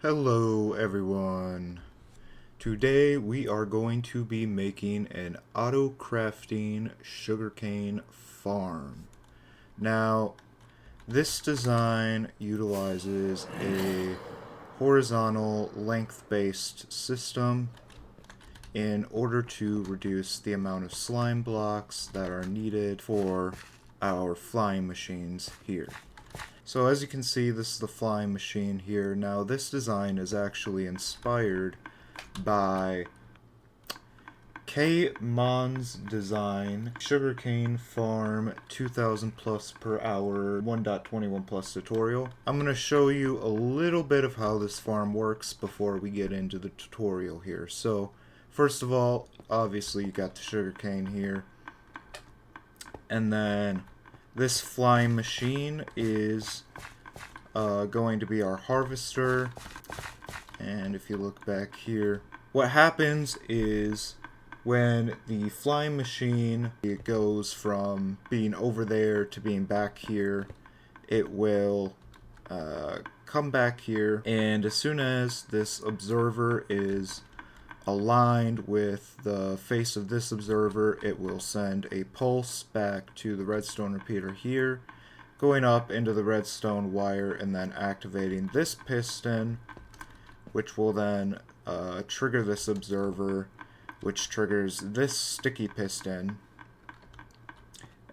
Hello everyone. Today we are going to be making an auto crafting sugarcane farm. Now, this design utilizes a horizontal length-based system in order to reduce the amount of slime blocks that are needed for our flying machines here. So as you can see, this is the flying machine here. Now this design is actually inspired by KMond's design, Sugarcane Farm 2000 plus per hour 1.21 plus tutorial. I'm going to show you a little bit of how this farm works before we get into the tutorial here. So first of all, obviously you got the sugarcane here. And then this flying machine is going to be our harvester. And if you look back here, what happens is when the flying machine it goes from being over there to being back here, it will come back here, and as soon as this observer is aligned with the face of this observer, it will send a pulse back to the redstone repeater here, going up into the redstone wire and then activating this piston, which will then trigger this observer, which triggers this sticky piston,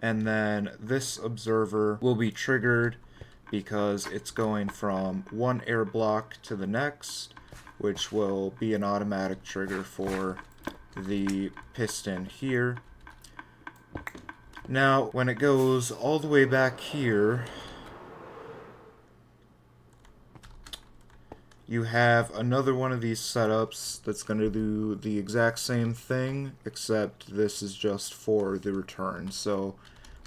and then this observer will be triggered because it's going from one air block to the next, which will be an automatic trigger for the piston here. Now, when it goes all the way back here, you have another one of these setups that's going to do the exact same thing, except this is just for the return. So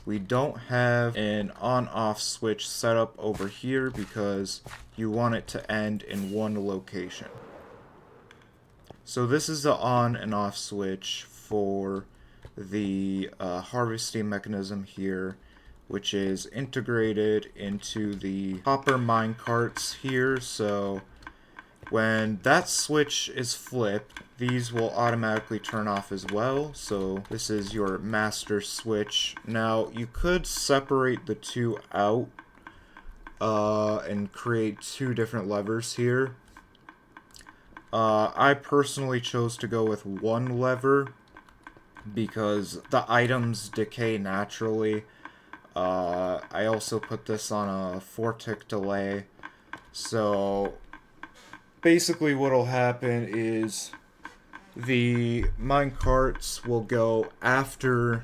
we don't have an on-off switch set up over here because you want it to end in one location. So this is the on and off switch for the harvesting mechanism here, which is integrated into the hopper mine carts here. So when that switch is flipped, these will automatically turn off as well. So this is your master switch. Now you could separate the two out and create two different levers here. I personally chose to go with one lever because the items decay naturally. I also put this on a 4-tick delay. So basically what'll happen is the mine carts will go after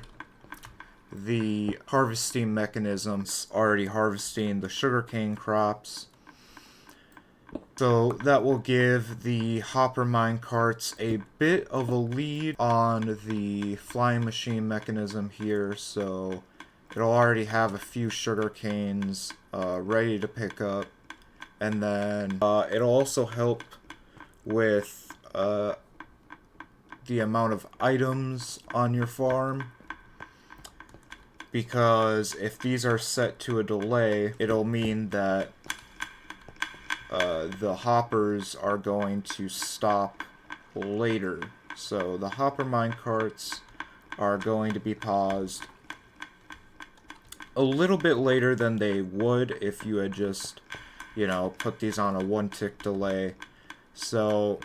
the harvesting mechanisms already harvesting the sugarcane crops. So that will give the hopper mine carts a bit of a lead on the flying machine mechanism here, so it'll already have a few sugar canes ready to pick up, and then it'll also help with the amount of items on your farm, because if these are set to a delay, it'll mean that the hoppers are going to stop later. So the hopper mine carts are going to be paused a little bit later than they would if you had just, put these on a 1-tick delay. So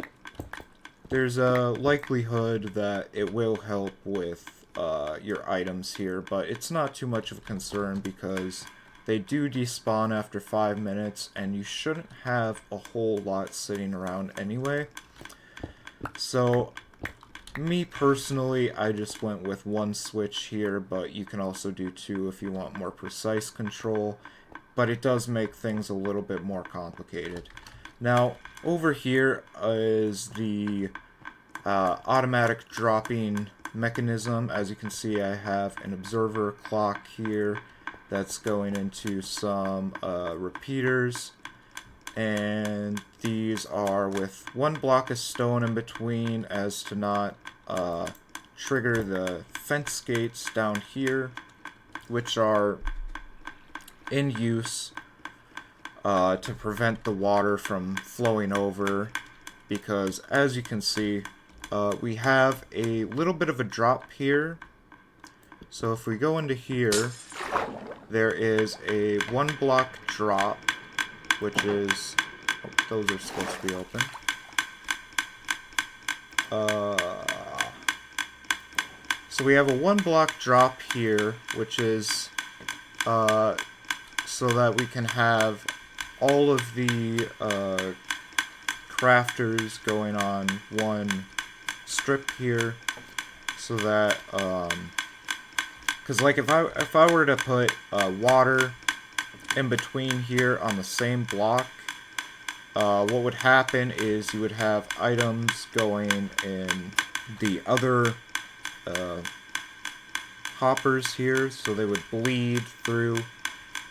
there's a likelihood that it will help with your items here, but it's not too much of a concern because they do despawn after 5 minutes, and you shouldn't have a whole lot sitting around anyway. So, me personally, I just went with one switch here, but you can also do two if you want more precise control. But it does make things a little bit more complicated. Now, over here is the automatic dropping mechanism. As you can see, I have an observer clock here that's going into some repeaters, and these are with one block of stone in between as to not trigger the fence gates down here, which are in use to prevent the water from flowing over, because as you can see, we have a little bit of a drop here. So if we go into here, there is a 1 block drop, which is, oh, those are supposed to be open. So we have a 1 block drop here, which is so that we can have all of the crafters going on one strip here, so that because like if I were to put water in between here on the same block, what would happen is you would have items going in the other hoppers here, so they would bleed through.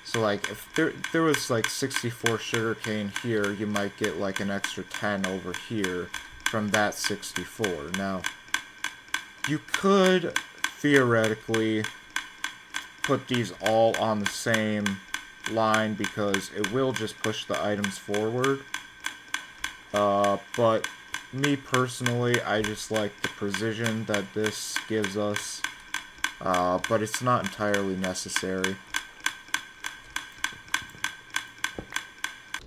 So like if there was like 64 sugarcane here, you might get like an extra 10 over here from that 64. Now, you could theoretically put these all on the same line because it will just push the items forward. But me personally, I just like the precision that this gives us. But it's not entirely necessary.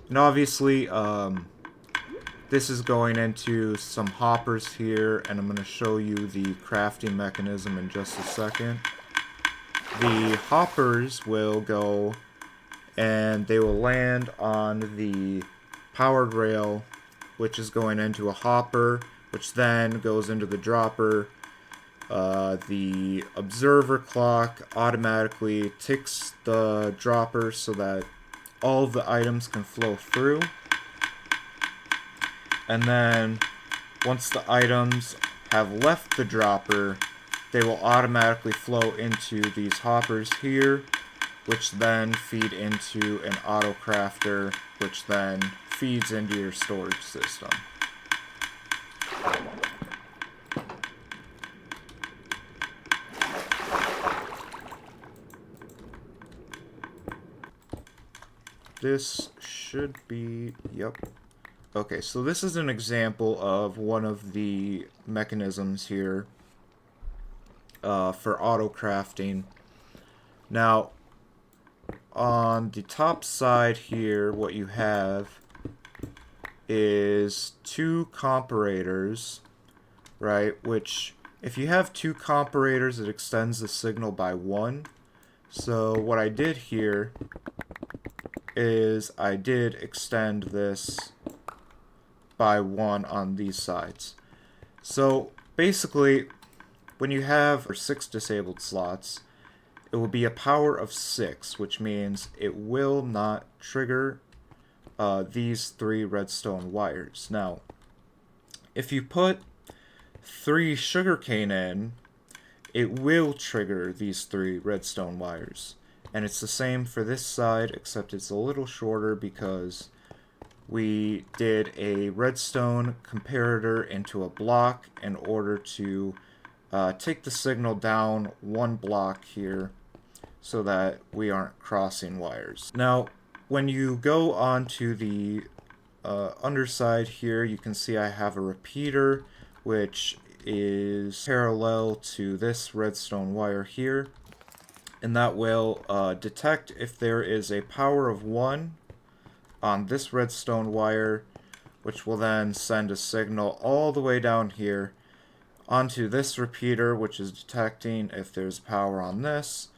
And obviously, this is going into some hoppers here, and I'm going to show you the crafting mechanism in just a second. The hoppers will go, and they will land on the powered rail, which is going into a hopper, which then goes into the dropper. The observer clock automatically ticks the dropper so that all of the items can flow through. And then once the items have left the dropper, they will automatically flow into these hoppers here, which then feed into an auto crafter, which then feeds into your storage system. This should be, yep. Okay, so this is an example of one of the mechanisms here for auto crafting. Now, on the top side here, what you have is 2 comparators, right? Which, if you have 2 comparators, it extends the signal by 1. So what I did here is I did extend this by 1 on these sides. So basically, when you have 6 disabled slots, it will be a power of 6, which means it will not trigger these 3 redstone wires. Now, if you put 3 sugarcane in, it will trigger these 3 redstone wires. And it's the same for this side, except it's a little shorter because we did a redstone comparator into a block in order to take the signal down 1 block here so that we aren't crossing wires. Now, when you go onto the underside here, you can see I have a repeater which is parallel to this redstone wire here. And that will detect if there is a power of 1 on this redstone wire, which will then send a signal all the way down here onto this repeater, which is detecting if there's power on this,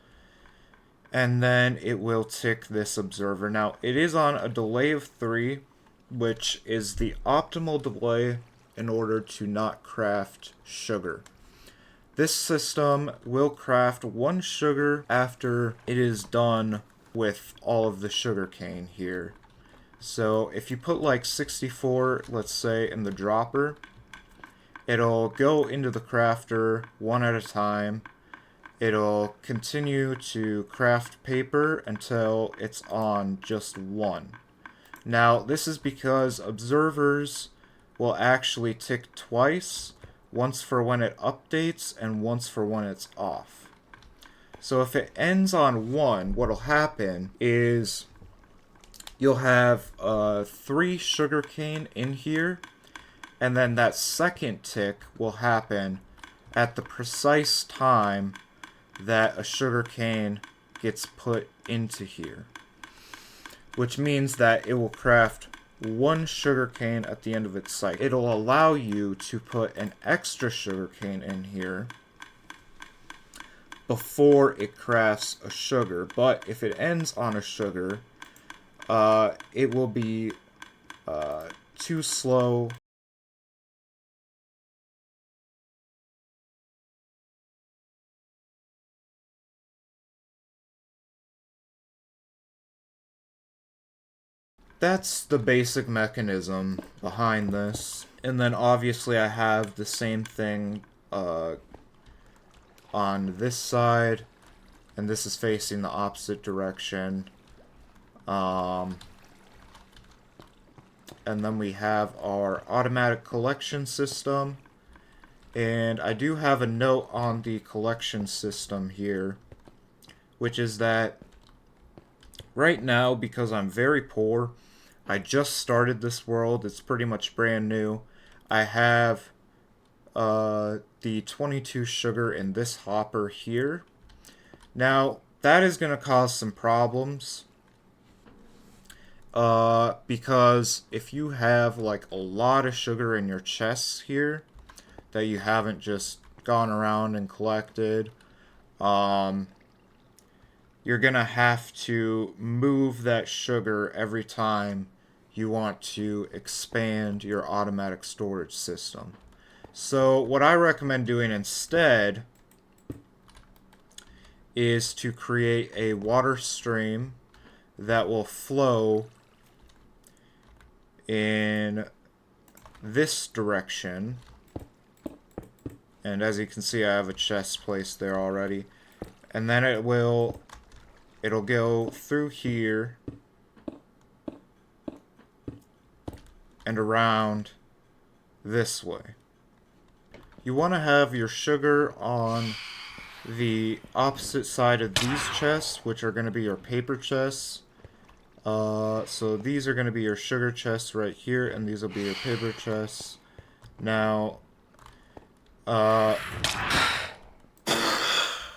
and then it will tick this observer. Now, it is on a delay of 3, which is the optimal delay in order to not craft sugar. This system will craft 1 sugar after it is done with all of the sugarcane here. So if you put like 64, let's say, in the dropper, it'll go into the crafter 1 at a time. It'll continue to craft paper until it's on just 1. Now, this is because observers will actually tick twice. Once for when it updates, and once for when it's off. So if it ends on 1, what'll happen is you'll have 3 sugarcane in here, and then that second tick will happen at the precise time that a sugarcane gets put into here, which means that it will craft 1 sugarcane at the end of its cycle. It'll allow you to put an extra sugarcane in here before it crafts a sugar, but if it ends on a sugar, it will be too slow. That's the basic mechanism behind this. And then obviously I have the same thing on this side, and this is facing the opposite direction. And then we have our automatic collection system. And I do have a note on the collection system here, which is that right now, because I'm very poor, I just started this world, it's pretty much brand new. I have the 22 sugar in this hopper here. Now, that is going to cause some problems. Because if you have like a lot of sugar in your chests here that you haven't just gone around and collected, you're gonna have to move that sugar every time you want to expand your automatic storage system. So what I recommend doing instead is to create a water stream that will flow in this direction. And as you can see, I have a chest placed there already. And then it'll go through here and around this way. You want to have your sugar on the opposite side of these chests, which are going to be your paper chests. So these are going to be your sugar chests right here, and these will be your paper chests. Now,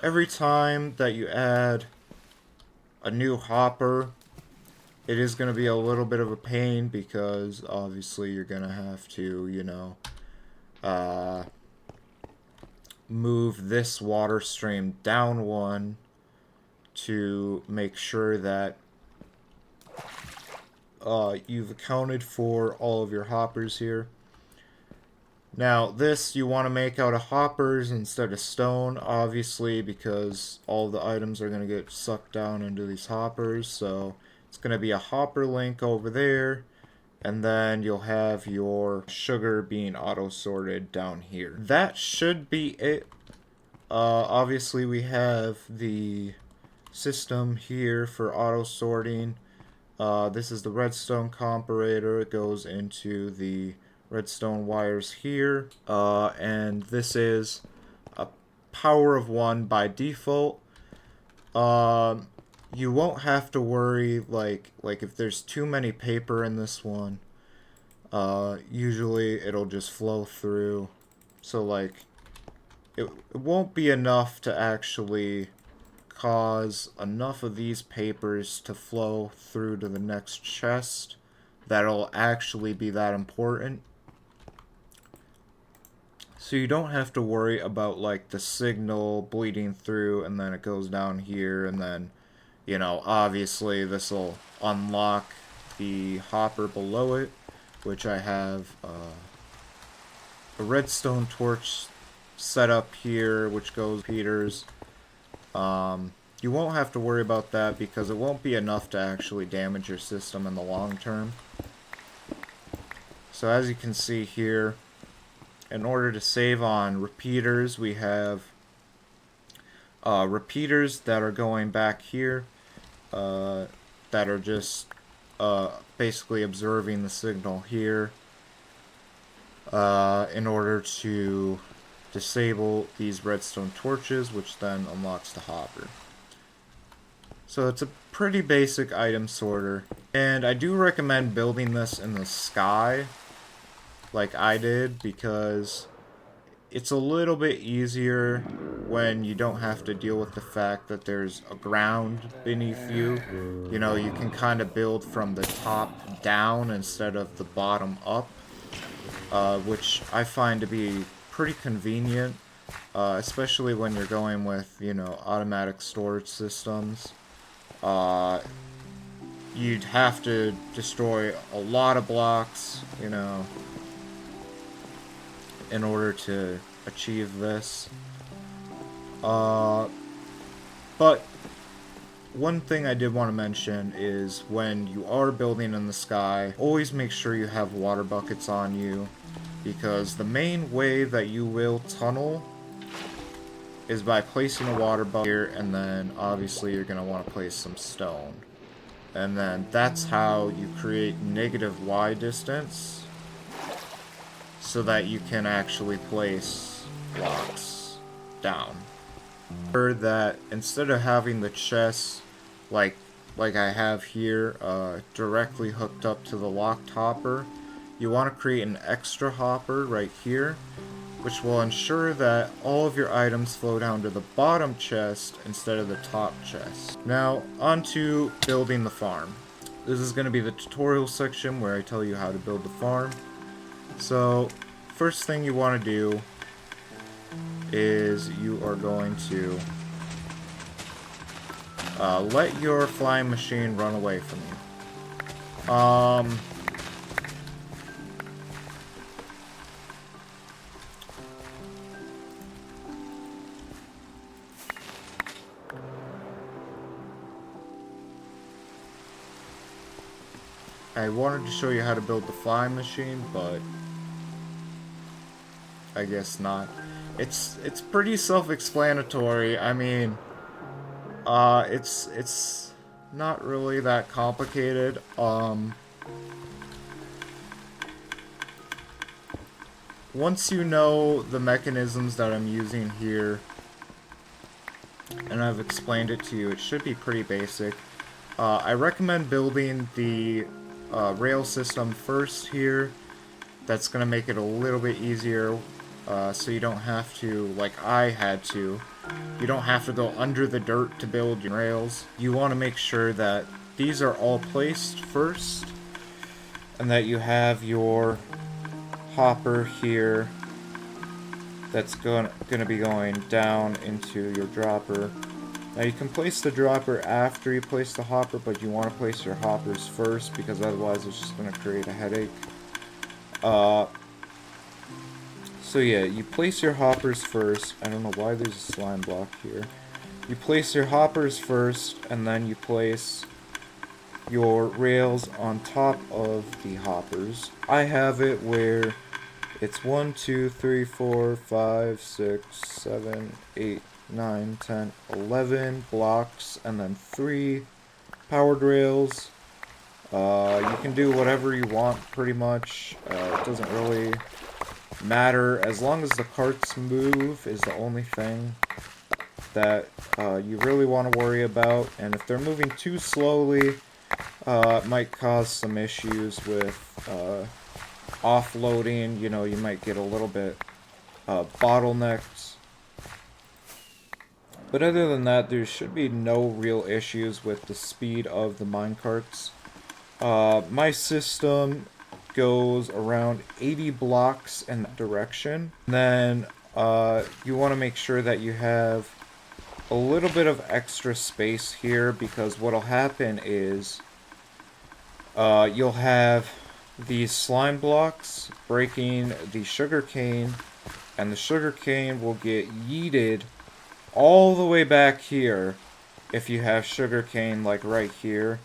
every time that you add a new hopper, it is going to be a little bit of a pain because obviously you're going to have to, you know, move this water stream down one to make sure that you've accounted for all of your hoppers here. Now this you want to make out of hoppers instead of stone, obviously, because all the items are going to get sucked down into these hoppers. So it's going to be a hopper link over there, and then you'll have your sugar being auto-sorted down here. That should be it. Obviously we have the system here for auto-sorting. This is the redstone comparator. It goes into the redstone wires here. And this is a power of 1 by default. You won't have to worry, like if there's too many paper in this one, usually it'll just flow through. So like, it won't be enough to actually cause enough of these papers to flow through to the next chest that'll actually be that important. So you don't have to worry about like the signal bleeding through and then it goes down here, and then, you know, obviously this will unlock the hopper below it, which I have a redstone torch set up here, which goes repeaters. You won't have to worry about that because it won't be enough to actually damage your system in the long term. So as you can see here, in order to save on repeaters, we have repeaters that are going back here, that are just basically observing the signal here in order to disable these redstone torches, which then unlocks the hopper. So it's a pretty basic item sorter. And I do recommend building this in the sky, like I did, because it's a little bit easier when you don't have to deal with the fact that there's a ground beneath you. You know, you can kind of build from the top down instead of the bottom up, which I find to be pretty convenient, especially when you're going with, you know, automatic storage systems. You'd have to destroy a lot of blocks, you know, in order to achieve this. But one thing I did want to mention is when you are building in the sky, always make sure you have water buckets on you, because the main way that you will tunnel is by placing a water bucket here, and then obviously you're going to want to place some stone. And then that's how you create negative Y distance, so that you can actually place blocks down. That instead of having the chest like I have here directly hooked up to the locked hopper, you want to create an extra hopper right here, which will ensure that all of your items flow down to the bottom chest instead of the top chest. Now, on to building the farm. This is going to be the tutorial section where I tell you how to build the farm. So, first thing you want to do is you are going to let your flying machine run away from you. I wanted to show you how to build the flying machine, but I guess not. It's pretty self-explanatory. I mean, it's not really that complicated. Once you know the mechanisms that I'm using here, and I've explained it to you, it should be pretty basic. I recommend building the rail system first here. That's going to make it a little bit easier, so you don't have to, like I had to, you don't have to go under the dirt to build your rails. You want to make sure that these are all placed first, and that you have your hopper here that's going to be going down into your dropper. Now you can place the dropper after you place the hopper, but you want to place your hoppers first, because otherwise it's just going to create a headache. So yeah, you place your hoppers first. I don't know why there's a slime block here. You place your hoppers first, and then you place your rails on top of the hoppers. I have it where it's 1, 2, 3, 4, 5, 6, 7, 8, 9, 10, 11 blocks, and then 3 powered rails. You can do whatever you want, pretty much. It doesn't really matter. As long as the carts move is the only thing that you really want to worry about. And if they're moving too slowly, it might cause some issues with offloading. You know, you might get a little bit bottlenecked. But other than that, there should be no real issues with the speed of the minecarts. My system goes around 80 blocks in that direction. And then you want to make sure that you have a little bit of extra space here, because what'll happen is you'll have these slime blocks breaking the sugarcane, and the sugarcane will get yeeted all the way back here if you have sugarcane like right here.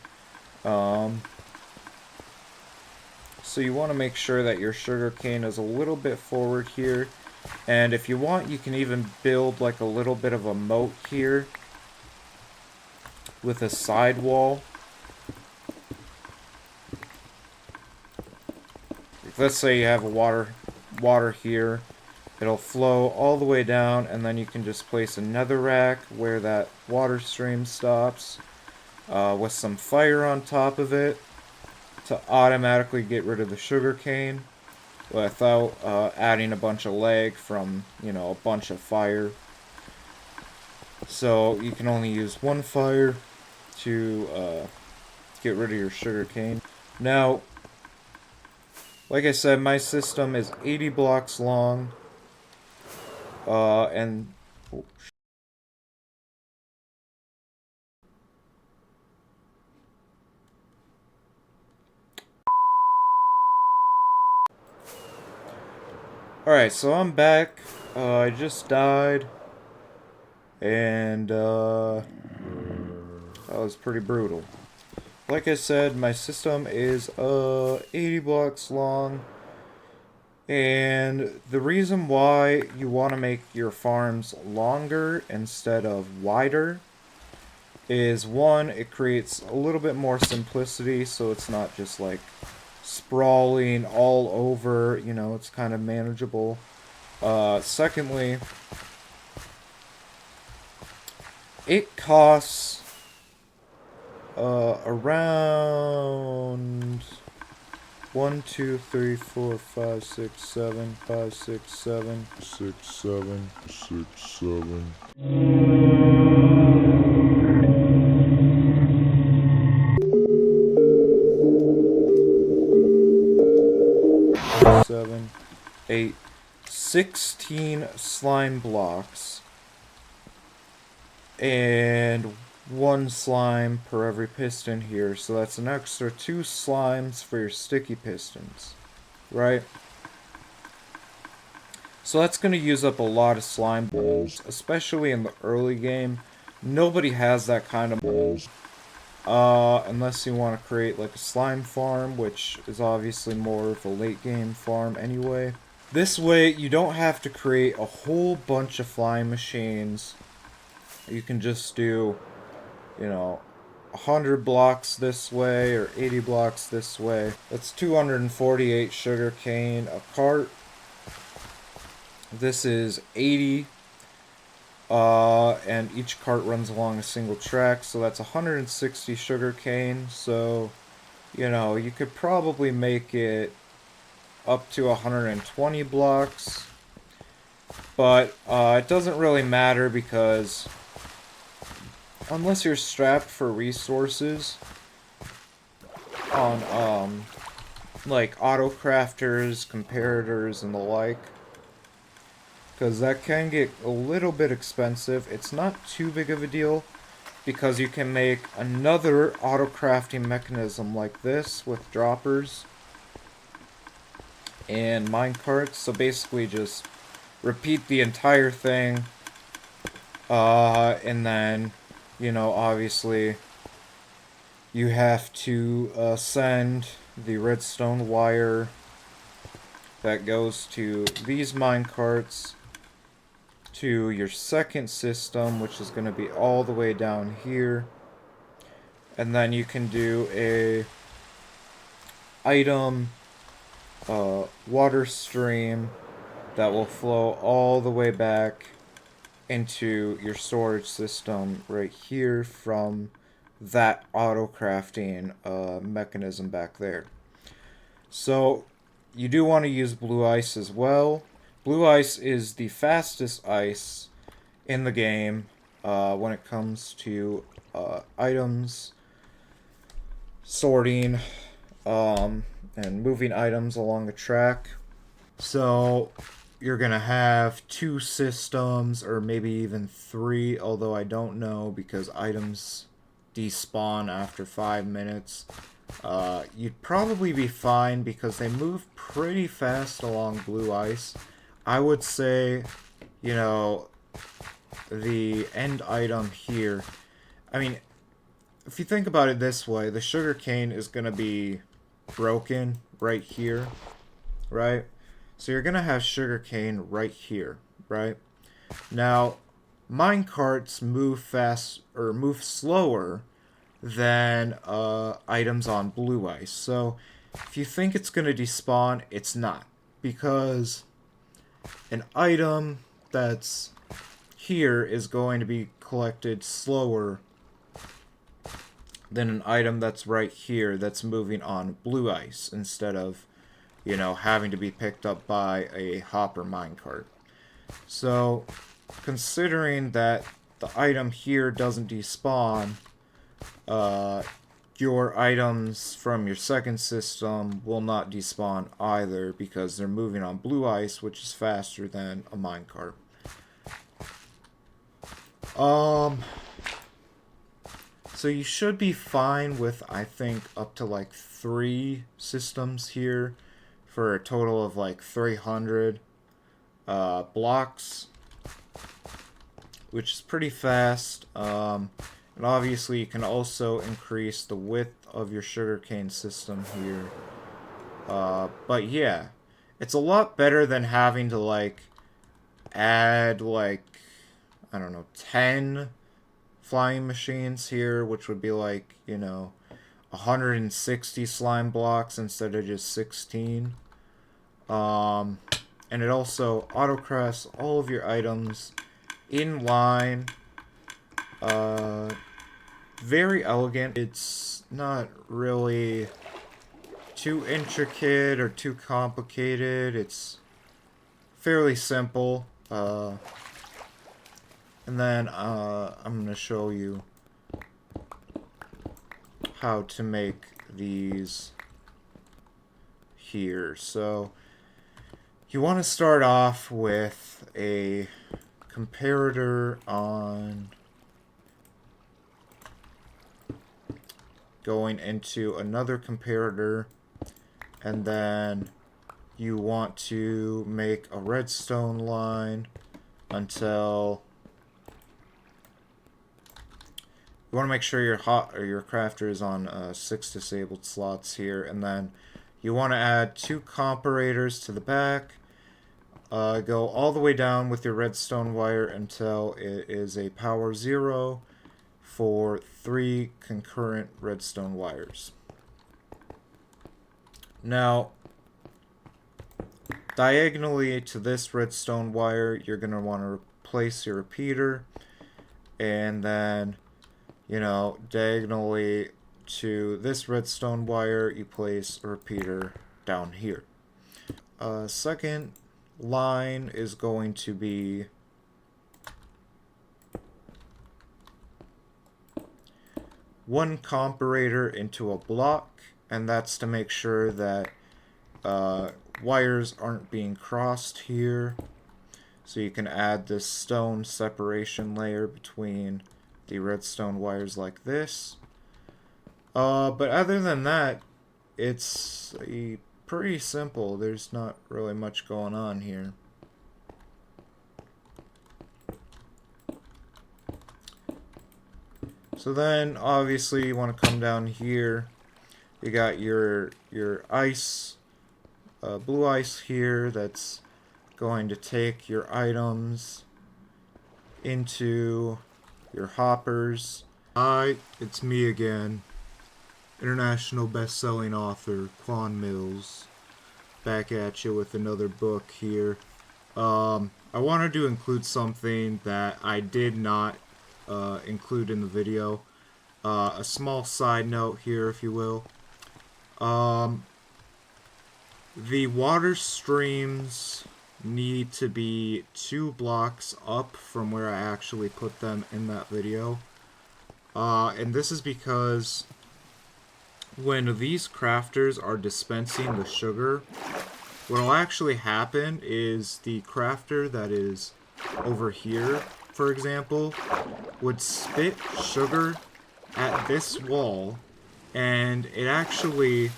So you want to make sure that your sugarcane is a little bit forward here. And if you want, you can even build like a little bit of a moat here with a side wall. Let's say you have a water here. It'll flow all the way down, and then you can just place another rack where that water stream stops. with some fire on top of it to automatically get rid of the sugarcane without adding a bunch of lag from, you know, a bunch of fire. So you can only use one fire to get rid of your sugarcane. Now, like I said, my system is 80 blocks long, and oh, alright, so I'm back. I just died, and that was pretty brutal. Like I said, my system is 80 blocks long, and the reason why you want to make your farms longer instead of wider is, one, it creates a little bit more simplicity, so it's not just like sprawling all over, you know, it's kind of manageable. Secondly, it costs around 1, 2, 3, 4, 5, 6, 7, 5, 6, 7, 6, 7, 6, 7. 7, 8, 16 slime blocks, and 1 slime per every piston here, so that's an extra 2 slimes for your sticky pistons, right? So that's going to use up a lot of slime balls, especially in the early game. Nobody has that kind of balls, unless you want to create like a slime farm, which is obviously more of a late game farm anyway. This way, you don't have to create a whole bunch of flying machines. You can just do, you know, 100 blocks this way or 80 blocks this way. That's 248 sugarcane a cart. This is 80. And each cart runs along a single track, so that's 160 sugarcane. So, you know, you could probably make it up to 120 blocks. But it doesn't really matter because unless you're strapped for resources on like auto crafters, comparators, and the like, because that can get a little bit expensive. It's not too big of a deal because you can make another auto crafting mechanism like this with droppers and minecarts. So basically just repeat the entire thing, and then, you know, obviously you have to send the redstone wire that goes to these minecarts to your second system, which is going to be all the way down here. And then you can do a item water stream that will flow all the way back into your storage system right here from that auto crafting mechanism back there. So you do want to use blue ice as well. Blue ice is the fastest ice in the game when it comes to items, sorting, and moving items along a track. So you're going to have 2 systems, or maybe even 3, although I don't know because items despawn after 5 minutes. You'd probably be fine because they move pretty fast along blue ice. I would say, you know, the end item here, I mean, if you think about it this way, the sugarcane is going to be broken right here, right? So you're going to have sugarcane right here, right? Now, minecarts move fast, or move slower than items on blue ice. So if you think it's going to despawn, it's not. Because an item that's here is going to be collected slower than an item that's right here that's moving on blue ice instead of, you know, having to be picked up by a hopper minecart. So, considering that the item here doesn't despawn, your items from your second system will not despawn either because they're moving on blue ice, which is faster than a minecart. So you should be fine with, I think, up to like 3 systems here for a total of like 300 blocks, which is pretty fast. And obviously you can also increase the width of your sugarcane system here. But yeah, it's a lot better than having to like add like, I don't know, 10 flying machines here, which would be like, you know, 160 slime blocks instead of just 16. And it also autocrafts all of your items in line. Very elegant. It's not really too intricate or too complicated. It's fairly simple. And then I'm going to show you how to make these here. So you want to start off with a comparator on going into another comparator, and then you want to make a redstone line until you want to make sure your crafter is on 6 disabled slots here, and then you want to add 2 comparators to the back. Go all the way down with your redstone wire until it is a power 0 for 3 concurrent redstone wires. Now, diagonally to this redstone wire, you're going to want to replace your repeater, and then, you know, diagonally to this redstone wire, you place a repeater down here. Second line is going to be one comparator into a block, and that's to make sure that wires aren't being crossed here. So you can add this stone separation layer between the redstone wires like this. But other than that, it's pretty simple. There's not really much going on here. So then, obviously, you want to come down here. You got your ice, blue ice here that's going to take your items into your hoppers. Hi, it's me again. International best-selling author, Quan Mills. Back at you with another book here. I wanted to include something that I did not include in the video. A small side note here, if you will. The water streams need to be 2 blocks up from where I actually put them in that video. And this is because when these crafters are dispensing the sugar, what will actually happen is the crafter that is over here, for example, would spit sugar at this wall, and it actually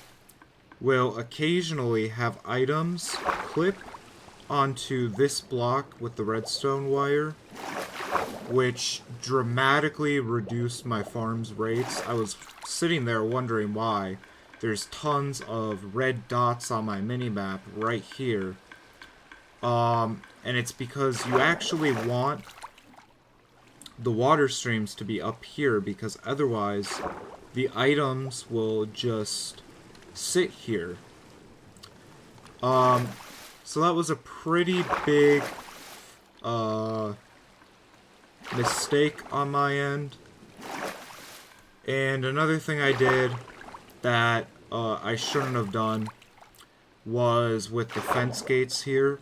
will occasionally have items clip onto this block with the redstone wire, which dramatically reduced my farm's rates. I was sitting there wondering why. There's tons of red dots on my minimap right here. And it's because you actually want the water streams to be up here, because otherwise the items will just sit here. So that was a pretty big mistake on my end. And another thing I did that I shouldn't have done was with the fence gates here.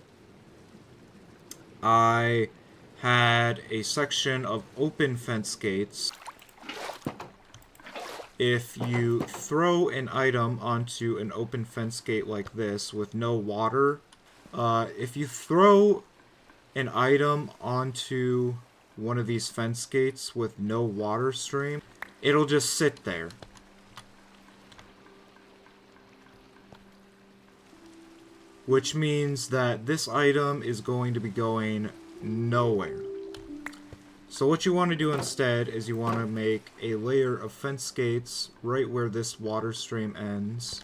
I had a section of open fence gates. If you throw an item onto an open fence gate like this with no water, if you throw an item onto one of these fence gates with no water stream, it'll just sit there. Which means that this item is going to be going nowhere. So what you want to do instead is you want to make a layer of fence gates right where this water stream ends.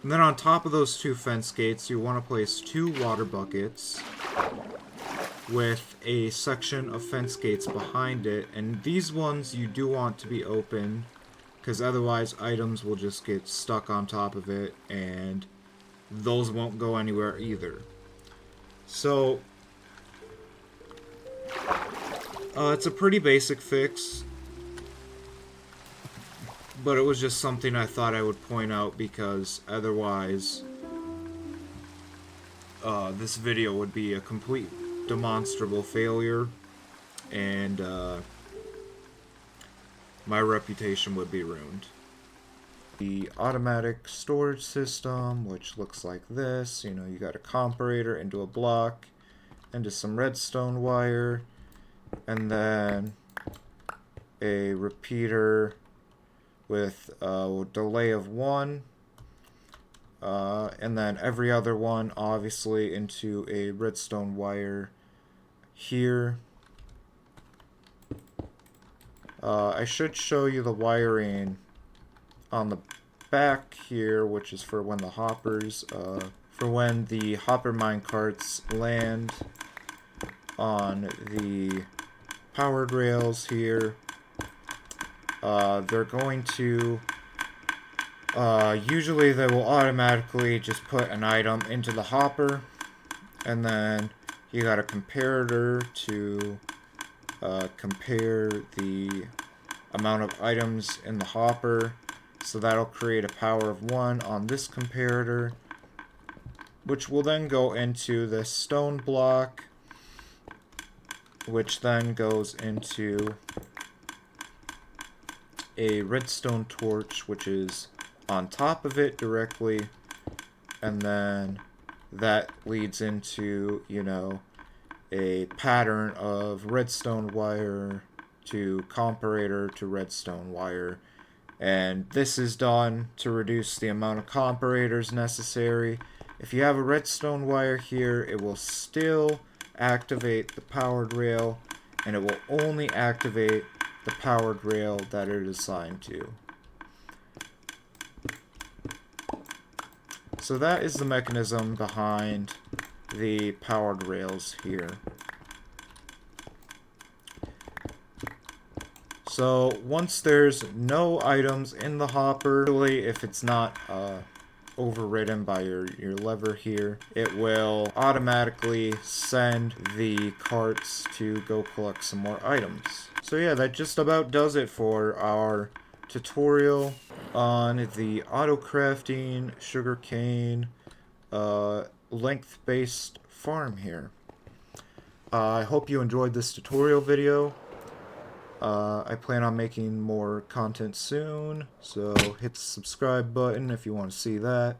And then on top of those two fence gates, you want to place 2 water buckets with a section of fence gates behind it. And these ones you do want to be open, because otherwise items will just get stuck on top of it, and those won't go anywhere either. So it's a pretty basic fix, but it was just something I thought I would point out, because otherwise this video would be a complete demonstrable failure, and my reputation would be ruined. The automatic storage system, which looks like this. You know, you got a comparator into a block, into some redstone wire, and then a repeater with a delay of 1, and then every other one obviously into a redstone wire here. I should show you the wiring on the back here, which is for when the hoppers, for when the hopper mine carts land on the powered rails here. They're going to, usually they will automatically just put an item into the hopper, and then you got a comparator to compare the amount of items in the hopper. So that'll create a power of 1 on this comparator, which will then go into this stone block, which then goes into a redstone torch, which is on top of it directly, and then that leads into, you know, a pattern of redstone wire to comparator to redstone wire. And this is done to reduce the amount of comparators necessary. If you have a redstone wire here, it will still activate the powered rail, and it will only activate the powered rail that it is assigned to. So that is the mechanism behind the powered rails here. So once there's no items in the hopper, really, if it's not overridden by your lever here, it will automatically send the carts to go collect some more items. So yeah, that just about does it for our tutorial on the auto crafting sugarcane length-based farm here. I hope you enjoyed this tutorial video. I plan on making more content soon, so hit the subscribe button if you want to see that.